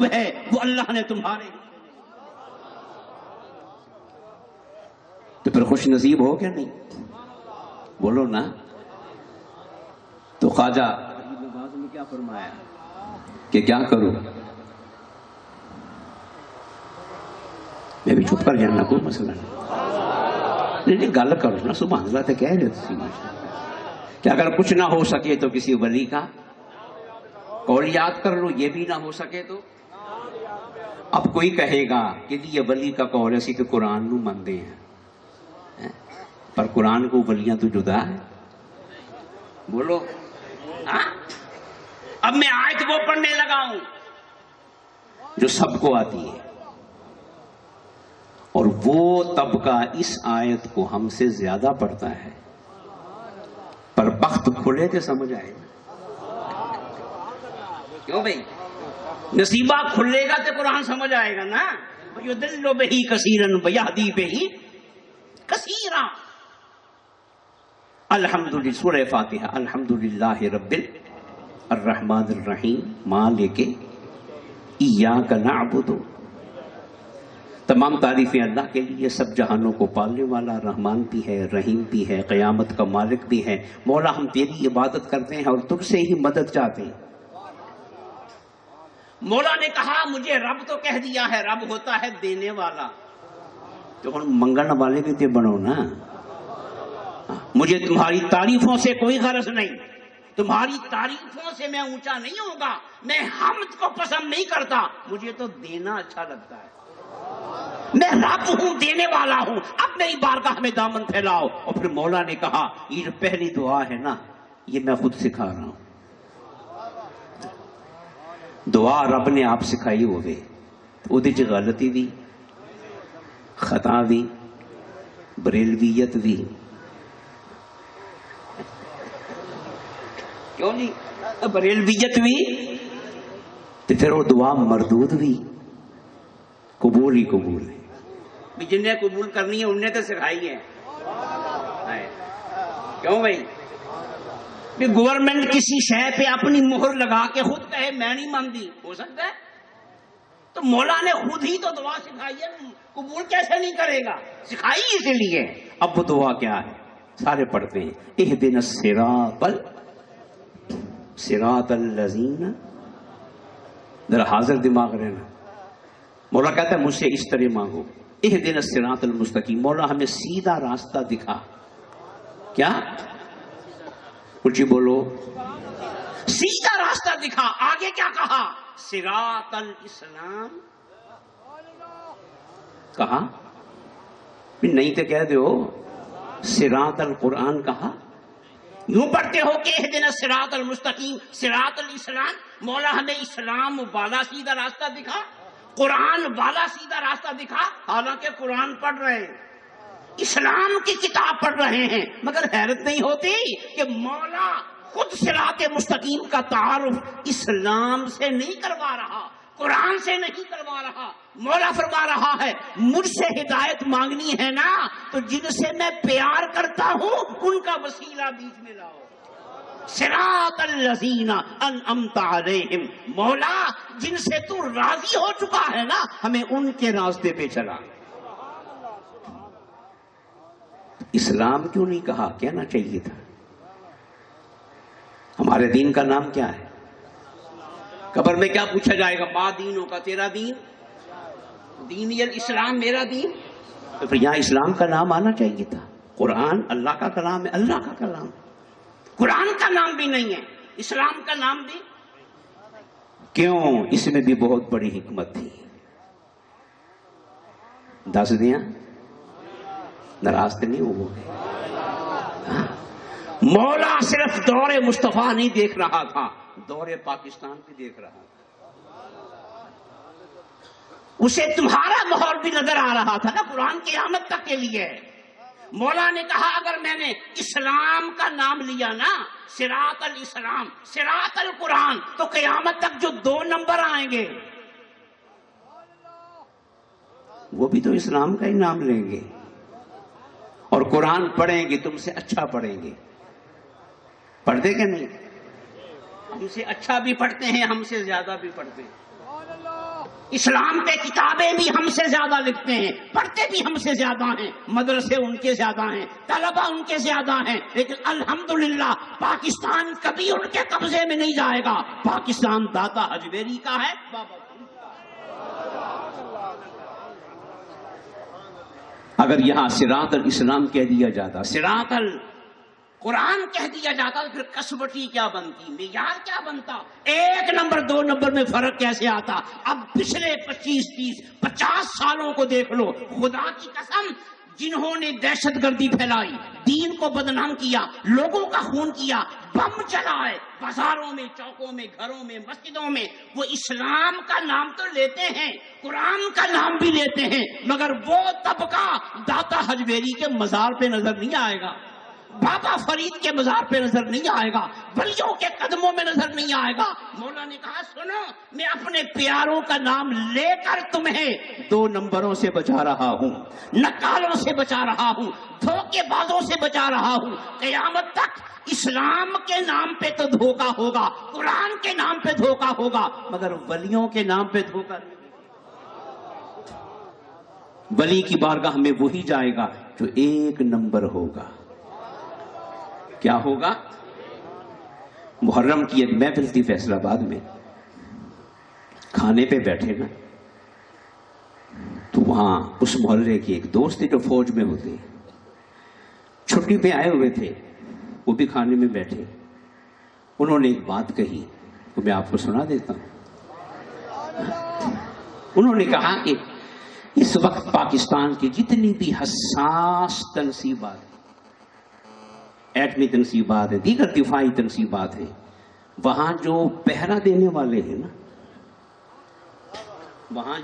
نصیب ہے وہ اللہ نے تمہارے، تو پھر خوش نصیب ہو کیا نہیں؟ بولو نا۔ تو خواجہ نے کیا فرمایا کہ کیا کروں؟ میں بھی چھپ کر جانا، کوئی مسئلہ نہیں، گل کرو نا، سبحان اللہ تو کہہ رہے تھے کہ اگر کچھ نہ ہو سکے تو کسی ولی کا قول یاد کر لو، یہ بھی نہ ہو سکے تو اب کوئی کہے گا کہ یہ ولی کا قول اسی تو قرآن نو مندے ہیں، پر قرآن کو ولیاں تو جدا ہے، بولو۔ اب میں آیت وہ پڑھنے لگا ہوں جو سب کو آتی ہے، اور وہ طبقہ اس آیت کو ہم سے زیادہ پڑھتا ہے، پر بخت کھلے تو سمجھ آئے گا، کیوں بھائی؟ نصیبہ کھلے گا تو قرآن سمجھ آئے گا نا۔ یضل بہ کثیرا ویہدی بہ کثیرا۔ الحمدللہ، سورہ فاتحہ، الحمدللہ رب الرحمن الرحیم مالک ایاک نعبد، تمام تعریفیں اللہ کے لیے، سب جہانوں کو پالنے والا، رحمان بھی ہے، رحیم بھی ہے، قیامت کا مالک بھی ہے۔ مولا ہم تیری عبادت کرتے ہیں اور تجھ سے ہی مدد چاہتے ہیں۔ مولا نے کہا مجھے رب تو کہہ دیا ہے، رب ہوتا ہے دینے والا، تو ہم منگن والے بھی تے بنو نا۔ مجھے تمہاری تعریفوں سے کوئی غرض نہیں، تمہاری تعریفوں سے میں اونچا نہیں ہوگا، میں حمد کو پسند نہیں کرتا، مجھے تو دینا اچھا لگتا ہے، میں رب ہوں، دینے والا ہوں، اب میری بارگاہ میں دامن پھیلاؤ۔ اور پھر مولا نے کہا یہ جو پہلی دعا ہے نا، یہ میں خود سکھا رہا ہوں، دعا رب نے آپ سکھائی ہوئے، اودے چ غلطی بھی، خطا بھی، بریلویت بھی، کیوں جی؟ بریلویت بھی، تو پھر وہ دعا مردود بھی، قبول ہی قبول ہے، جن نے قبول کرنی ہے ان نے تو سکھائی ہے، کیوں بھائی؟ گورنمنٹ کسی شے پہ اپنی مہر لگا کے خود کہے میں نہیں مانگی، ہو سکتا ہے؟ تو مولا نے خود ہی تو دعا سکھائی ہے، قبول کیسے نہیں کرے گا؟ سکھائی اسی لیے۔ اب وہ دعا کیا ہے؟ سارے پڑھتے ہیں، اہدنا صراط الذین، ذرا حاضر دماغ رہنا۔ مولا کہتا ہے مجھ سے اس طرح مانگو، اہدنا الصراط المستقیم، مولا ہمیں سیدھا راستہ دکھا۔ کیا؟ کچھ بولو، سیدھا راستہ دکھا۔ آگے کیا کہا؟ صراط الاسلام کہا، نہیں تو کہہ دو صراط القرآن کہا، یوں پڑھتے ہو کہ اہدنا الصراط المستقیم، صراط الاسلام، مولا ہمیں اسلام والا سیدھا راستہ دکھا، قرآن والا سیدھا راستہ دکھا۔ حالانکہ قرآن پڑھ رہے ہیں، اسلام کی کتاب پڑھ رہے ہیں، مگر حیرت نہیں ہوتی کہ مولا خود صراط مستقیم کا تعارف اسلام سے نہیں کروا رہا، قرآن سے نہیں کروا رہا۔ مولا فرما رہا ہے مجھ سے ہدایت مانگنی ہے نا، تو جن سے میں پیار کرتا ہوں ان کا وسیلہ بیچ میں لاؤ، صراط الذین انعمت علیہم، مولا جن سے تو راضی ہو چکا ہے نا، ہمیں ان کے راستے پہ چلا۔ اسلام کیوں نہیں کہا؟ کہنا چاہیے تھا۔ ہمارے دین کا نام کیا ہے؟ قبر میں کیا پوچھا جائے گا؟ ما دینوں کا، تیرا دین؟ دینی الاسلام، میرا دین۔ تو پھر یہاں اسلام کا نام آنا چاہیے تھا۔ قرآن اللہ کا کلام ہے، اللہ کا کلام، قرآن کا نام بھی نہیں ہے، اسلام کا نام بھی کیوں؟ اس میں بھی بہت بڑی حکمت تھی، دس دیا، ناراض تو نہیں ہو گئے؟ مولا صرف دور مصطفیٰ نہیں دیکھ رہا تھا، دور پاکستان بھی دیکھ رہا تھا، اسے تمہارا ماحول بھی نظر آ رہا تھا نا، قرآن قیامت تک کے لیے۔ مولا نے کہا اگر میں نے اسلام کا نام لیا نا، صراط الاسلام، صراط القرآن، تو قیامت تک جو 2 نمبر آئیں گے وہ بھی تو اسلام کا ہی نام لیں گے، اور قرآن پڑھیں گے، تم سے اچھا پڑھیں گے۔ پڑھتے کہ نہیں؟ ہم سے اچھا بھی پڑھتے ہیں، ہم سے زیادہ بھی پڑھتے ہیں۔ اسلام پہ کتابیں بھی ہم سے زیادہ لکھتے ہیں، پڑھتے بھی ہم سے زیادہ ہیں، مدرسے ان کے زیادہ ہیں، طلبہ ان کے زیادہ ہیں، لیکن الحمدللہ پاکستان کبھی ان کے قبضے میں نہیں جائے گا۔ پاکستان داتا حجویری کا ہے، بابا۔ اگر یہاں صراط الاسلام کہہ دیا جاتا، صراط القرآن کہہ دیا جاتا، تو پھر کسوٹی کیا بنتی، معیار کیا بنتا، 1 نمبر 2 نمبر میں فرق کیسے آتا؟ اب پچھلے 25 30 50 سالوں کو دیکھ لو، خدا کی قسم، جنہوں نے دہشت گردی پھیلائی، دین کو بدنام کیا، لوگوں کا خون کیا، بم چلائے بازاروں میں، چوکوں میں، گھروں میں، مسجدوں میں، وہ اسلام کا نام تو لیتے ہیں، قرآن کا نام بھی لیتے ہیں، مگر وہ طبقہ داتا حجویری کے مزار پہ نظر نہیں آئے گا، بابا فرید کے مزار پہ نظر نہیں آئے گا، ولیوں کے قدموں میں نظر نہیں آئے گا۔ مولا نے کہا سنو، میں اپنے پیاروں کا نام لے کر تمہیں 2 نمبروں سے بچا رہا ہوں، نکالوں سے بچا رہا ہوں، دھوکے بازوں سے بچا رہا ہوں۔ قیامت تک اسلام کے نام پہ تو دھوکا ہوگا، قرآن کے نام پہ دھوکا ہوگا، مگر ولیوں کے نام پہ دھوکا نہیں۔ ولی کی بارگاہ میں وہی جائے گا جو 1 نمبر ہوگا۔ کیا ہوگا؟ محرم کی ایک محفل تھی فیصل آباد میں، کھانے پہ بیٹھے نا، تو وہاں اس محلے کی ایک دوست تھی جو فوج میں ہوتے، چھٹی پہ آئے ہوئے تھے، وہ بھی کھانے میں بیٹھے، انہوں نے ایک بات کہی تو میں آپ کو سنا دیتا ہوں۔ انہوں نے کہا کہ اس وقت پاکستان کی جتنی بھی حساس تنصیبات، ایٹمی تنصیبات ہیں، دیگر دفاعی تنصیبات ہیں، وہاں جو پہرا دینے والے ہیں نا، وہاں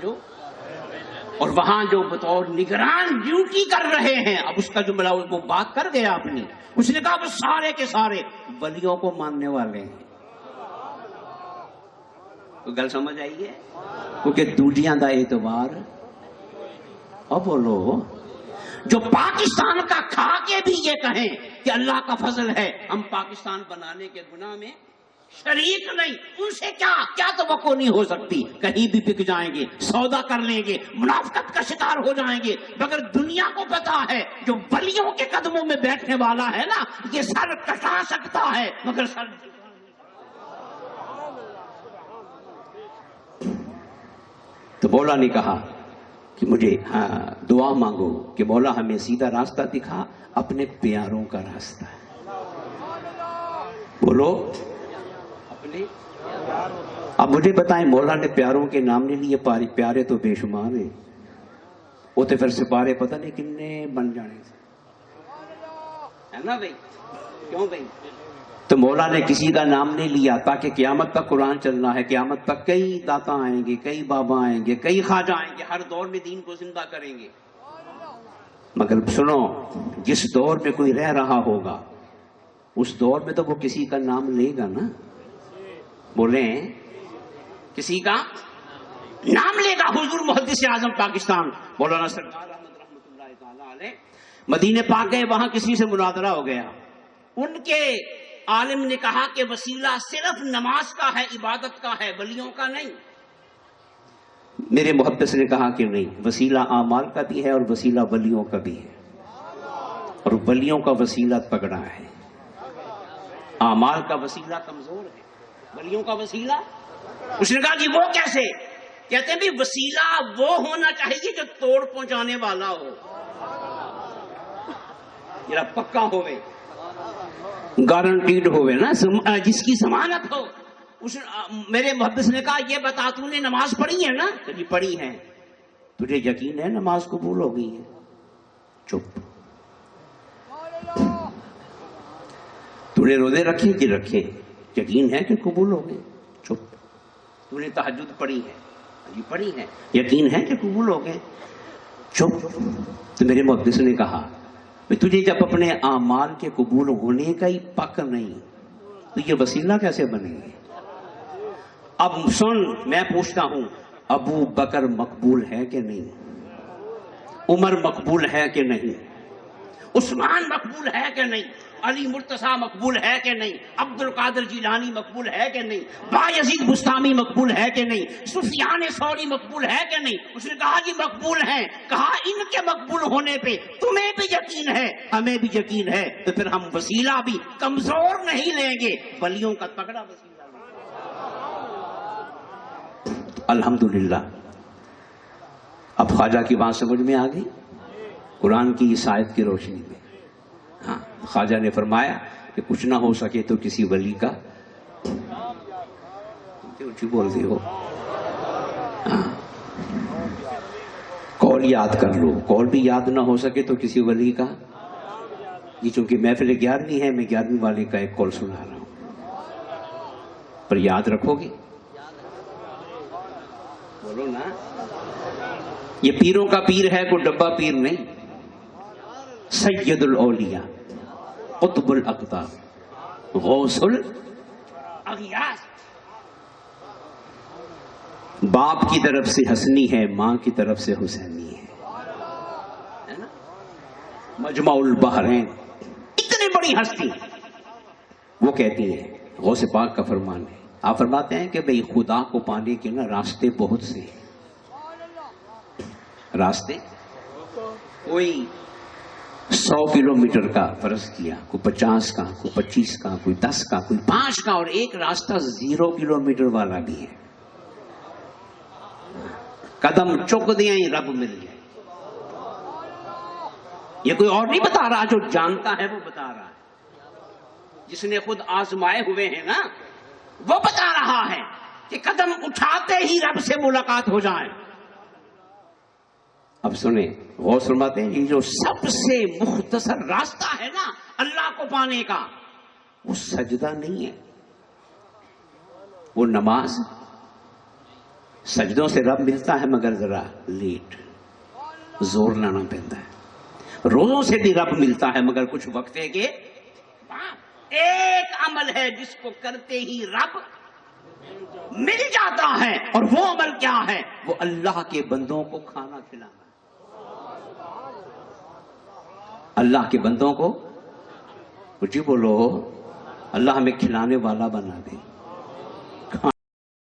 جو بطور نگران ڈیوٹی کر رہے ہیں، اب اس کا جو ملاؤ وہ بات کر گیا اپنی، اس نے کہا وہ سارے کے سارے ولیوں کو ماننے والے ہیں۔ تو گل سمجھ آئی ہے؟ کیونکہ دوجیاں دا اعتبار، اب بولو، جو پاکستان کا کھا کے بھی یہ کہیں کہ اللہ کا فضل ہے، ہم پاکستان بنانے کے گناہ میں شریک نہیں، ان سے کیا توقع نہیں ہو سکتی، کہیں بھی بک جائیں گے، سودا کر لیں گے، منافقت کا شکار ہو جائیں گے، مگر دنیا کو پتا ہے جو ولیوں کے قدموں میں بیٹھنے والا ہے نا، یہ سر کٹا سکتا ہے مگر سر۔ تو مولا نے کہا کہ مجھے دعا مانگو کہ مولا ہمیں سیدھا راستہ دکھا، اپنے پیاروں کا راستہ۔ بولو اپنے۔ اب مجھے بتائیں، مولا نے پیاروں کے نام نہیں لیے، پیارے تو بے شمار ہیں، وہ تو پھر سپارے پتہ نہیں کتنے بن جانے ہے نا بھائی، کیوں بھائی؟ تو مولا نے کسی کا نام نہیں لیا تاکہ قیامت تک قرآن چلنا ہے، قیامت تک کئی داتا آئیں گے، کئی بابا آئیں گے، کئی خواجہ آئیں گے، ہر دور میں دین کو زندہ کریں گے، مگر سنو، جس دور میں کوئی رہ رہا ہوگا اس دور میں تو وہ کسی کا نام لے گا نا، بولیں کسی کا نام لے گا۔ حضور محدث اعظم پاکستان مولانا سرکار احمد رحمۃ اللہ تعالی علیہ مدینے پاک گئے، وہاں کسی سے مناظرہ ہو گیا، ان کے عالم نے کہا کہ وسیلہ صرف نماز کا ہے، عبادت کا ہے، ولیوں کا نہیں۔ میرے محدث نے کہا کہ نہیں، وسیلہ اعمال کا بھی ہے اور وسیلہ ولیوں کا بھی ہے، اور ولیوں کا وسیلہ تگڑا ہے، اعمال کا وسیلہ کمزور ہے، ولیوں کا وسیلہ۔ اس نے کہا جی وہ کیسے؟ کہتے ہیں بھی وسیلہ وہ ہونا چاہیے جو توڑ پہنچانے والا ہو، یہ پکا ہوئے، گارنٹیڈ ہوئے نا، جس کی ضمانت ہو۔ میرے محدث نے کہا یہ بتا تو نے نماز پڑھی ہے نا؟ جی پڑھی ہے۔ تجھے یقین ہے نماز قبول ہو گئی ہے؟ چپ۔ تو نے روزے رکھے کہ رکھے؟ یقین ہے کہ قبول ہو گئے؟ چپ۔ تو نے تہجد پڑھی ہے؟ جی پڑھی ہے۔ یقین ہے کہ قبول ہو گئے؟ چپ۔ تو میرے محدث نے کہا تجھے جب اپنے اعمال کے قبول ہونے کا ہی پک نہیں تو یہ وسیلہ کیسے بنے گے؟ اب سن، میں پوچھتا ہوں، ابو بکر مقبول ہے کہ نہیں؟ عمر مقبول ہے کہ نہیں؟ عثمان مقبول ہے کہ نہیں؟ علی مرتضیٰ مقبول ہے کہ نہیں، عبد القادر جیلانی مقبول ہے کہ نہیں، بایزید بستامی مقبول ہے کہ نہیں، سفیان ثوری مقبول ہے کہ نہیں؟ اس نے کہا جی مقبول ہیں۔ کہا ان کے مقبول ہونے پہ تمہیں بھی یقین ہے، ہمیں بھی یقین ہے، تو پھر ہم وسیلہ بھی کمزور نہیں لیں گے، ولیوں کا تگڑا وسیلہ لیں گے۔ الحمدللہ اب خواجہ کی بات سمجھ میں آ گئی قرآن کی اس آیت کی روشنی میں۔ ہاں خواجہ نے فرمایا کہ کچھ نہ ہو سکے تو کسی ولی کا کیوں بولتے ہو، ہاں قول یاد کر لو، قول بھی یاد نہ ہو سکے تو کسی ولی کا، یہ چونکہ محفل 11ویں ہے، میں 11ویں والے کا ایک قول سنا رہا ہوں، پر یاد رکھو گے؟ بولو نا، یہ پیروں کا پیر ہے، کوئی ڈبہ پیر نہیں، سید الاولیاء قطب الاقطاب غوث الاغیاث۔ باپ کی طرف سے حسنی ہے، ماں کی طرف سے حسینی ہے نا؟ مجمع البحرین، اتنی بڑی ہستی، وہ کہتی ہے، غوث پاک کا فرمان ہے، آپ فرماتے ہیں کہ بھئی خدا کو پانے کے نا راستے بہت سے ہیں، راستے کوئی 100 کلومیٹر کا فرض کیا، کوئی 50 کا، کوئی 25 کا، کوئی 10 کا، کوئی 5 کا، اور ایک راستہ 0 کلومیٹر والا بھی ہے، قدم چک دیں رب مل جائے۔ یہ کوئی اور نہیں بتا رہا، جو جانتا ہے وہ بتا رہا ہے، جس نے خود آزمائے ہوئے ہیں نا وہ بتا رہا ہے کہ قدم اٹھاتے ہی رب سے ملاقات ہو جائے۔ اب سنیں، غوث فرماتے ہیں یہ جو سب سے مختصر راستہ ہے نا اللہ کو پانے کا، وہ سجدہ نہیں ہے، وہ نماز۔ سجدوں سے رب ملتا ہے مگر ذرا لیٹ، زور لانا پڑتا ہے۔ روزوں سے بھی رب ملتا ہے مگر کچھ وقفے کے بعد۔ ایک عمل ہے جس کو کرتے ہی رب مل جاتا ہے، اور وہ عمل کیا ہے؟ وہ اللہ کے بندوں کو کھانا کھلانا۔ اللہ کے بندوں کو، کچھ ہی بولو، اللہ ہمیں کھلانے والا بنا دے۔